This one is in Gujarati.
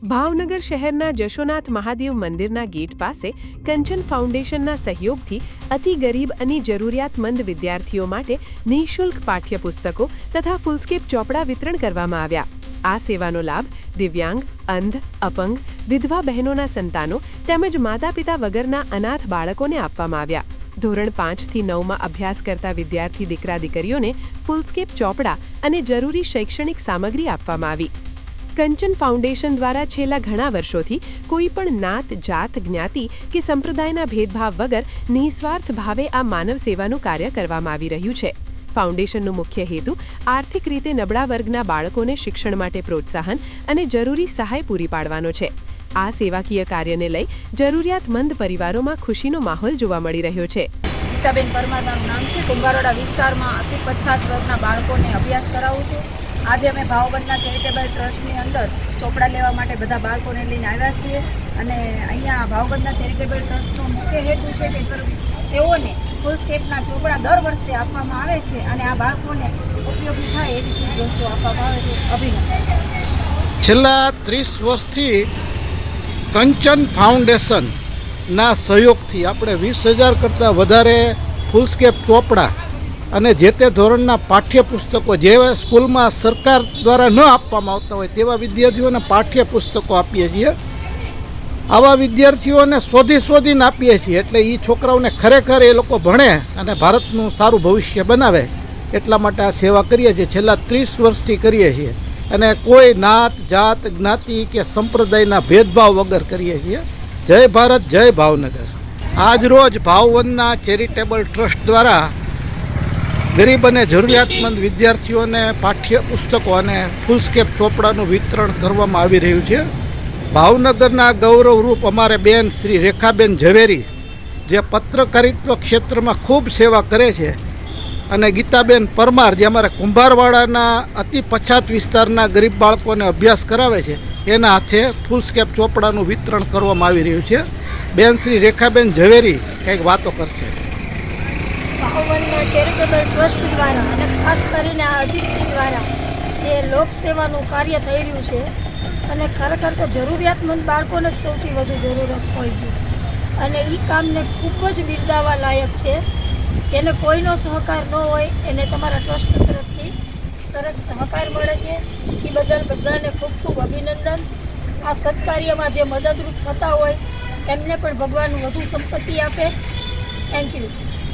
ભાવનગર શહેરના જશોનાથ મહાદેવ મંદિરના ગેટ પાસે કંચન ફાઉન્ડેશનના સહયોગથી અતિ ગરીબ અને જરૂરિયાતમંદ વિદ્યાર્થીઓ માટે નિઃશુલ્ક પાઠ્યપુસ્તકો તથા ફૂલસ્કેપ ચોપડા વિતરણ કરવામાં આવ્યા। આ સેવાનો લાભ દિવ્યાંગ, અંધ, અપંગ, વિધવા બહેનોના સંતાનો તેમજ માતા-પિતા વગરના અનાથ બાળકોને આપવામાં આવ્યા। ધોરણ 5 થી 9માં અભ્યાસ કરતા વિદ્યાર્થી દીકરા-દીકરીઓને ફૂલસ્કેપ ચોપડા અને જરૂરી શૈક્ષણિક સામગ્રી આપવામાં આવી। કંચન ફાઉન્ડેશન દ્વારા છેલ્લા ઘણા વર્ષોથી કોઈ પણ નાત, જાત, જ્ઞાતિ કે સંપ્રદાયના ભેદભાવ વગર નિસ્વાર્થ ભાવે આ માનવ સેવાનું કાર્ય કરવામાં આવી રહ્યું છે। ફાઉન્ડેશનનો મુખ્ય હેતુ આર્થિક રીતે નબળા વર્ગના બાળકોને શિક્ષણ માટે પ્રોત્સાહન અને જરૂરી સહાય પૂરી પાડવાનો છે। આ સેવાકીય કાર્યને લઈ જરૂરિયાતમંદ પરિવારોમાં ખુશીનો માહોલ જોવા મળી રહ્યો છે। ગીતાબેન પરમારનું નામ છે। કુંભારોડા વિસ્તારમાં અતિ પછાત વર્ગના બાળકોને અભ્યાસ કરાવું છું। આજે અમે ભાવબંધના ચેરિટેબલ ટ્રસ્ટની અંદર ચોપડા લેવા માટે બધા બાળકોને લઈને આવ્યા છીએ અને અહીંયા ભાવબંધના ચેરિટેબલ ટ્રસ્ટનો મુખ્ય હેતુ છે કે તેઓને ફૂલસ્કેપના ચોપડા દર વર્ષે આપવામાં આવે છે અને આ બાળકોને ઉપયોગી થાય એવી ચીજ વસ્તુ આપવામાં આવે છે। અભિનંદન। છેલ્લા 30 વર્ષથી કંચન ફાઉન્ડેશનના સહયોગથી આપણે 20,000 કરતાં વધારે ફૂલસ્કેપ ચોપડા અને જે તે ધોરણના પાઠ્યપુસ્તકો જે સ્કૂલમાં સરકાર દ્વારા ન આપવામાં આવતા હોય તેવા વિદ્યાર્થીઓને પાઠ્યપુસ્તકો આપીએ છીએ। આવા વિદ્યાર્થીઓને શોધીને આપીએ છીએ એટલે એ છોકરાઓને ખરેખર એ લોકો ભણે અને ભારતનું સારું ભવિષ્ય બનાવે એટલા માટે આ સેવા કરીએ છીએ। છેલ્લા 30 વર્ષથી કરીએ છીએ અને કોઈ નાત, જાત, જ્ઞાતિ કે સંપ્રદાયના ભેદભાવ વગર કરીએ છીએ। જય ભારત, જય ભાવનગર। આજરોજ ભાવવનના ચેરિટેબલ ટ્રસ્ટ દ્વારા ગરીબ અને જરૂરિયાતમંદ વિદ્યાર્થીઓને પાઠ્યપુસ્તકો અને ફૂલસ્કેપ ચોપડાનું વિતરણ કરવામાં આવી રહ્યું છે। ભાવનગરના ગૌરવરૂપ અમારે બેન શ્રી રેખાબેન ઝવેરી જે પત્રકારિત્વ ક્ષેત્રમાં ખૂબ સેવા કરે છે અને ગીતાબેન પરમાર જે અમારા કુંભારવાડાના અતિ પછાત વિસ્તારના ગરીબ બાળકોને અભ્યાસ કરાવે છે એના હાથે ફૂલસ્કેપ ચોપડાનું વિતરણ કરવામાં આવી રહ્યું છે। બેન શ્રી રેખાબેન ઝવેરી કંઈક વાતો કરશે। ભાવબંધના ચેરિટેબલ ટ્રસ્ટ દ્વારા અને ખાસ કરીને આ અજીતસિંહ દ્વારા જે લોકસેવાનું કાર્ય થઈ રહ્યું છે અને ખરેખર તો જરૂરિયાતમંદ બાળકોને જ સૌથી વધુ જરૂરત હોય છે અને એ કામને ખૂબ જ બિરદાવવા લાયક છે। જેને કોઈનો સહકાર ન હોય એને તમારા ટ્રસ્ટ તરફથી સરસ સહકાર મળે છે એ બદલ બધાને ખૂબ ખૂબ અભિનંદન। આ સત્કાર્યમાં જે મદદરૂપ થતા હોય એમને પણ ભગવાન વધુ સંપત્તિ આપે। Thank you.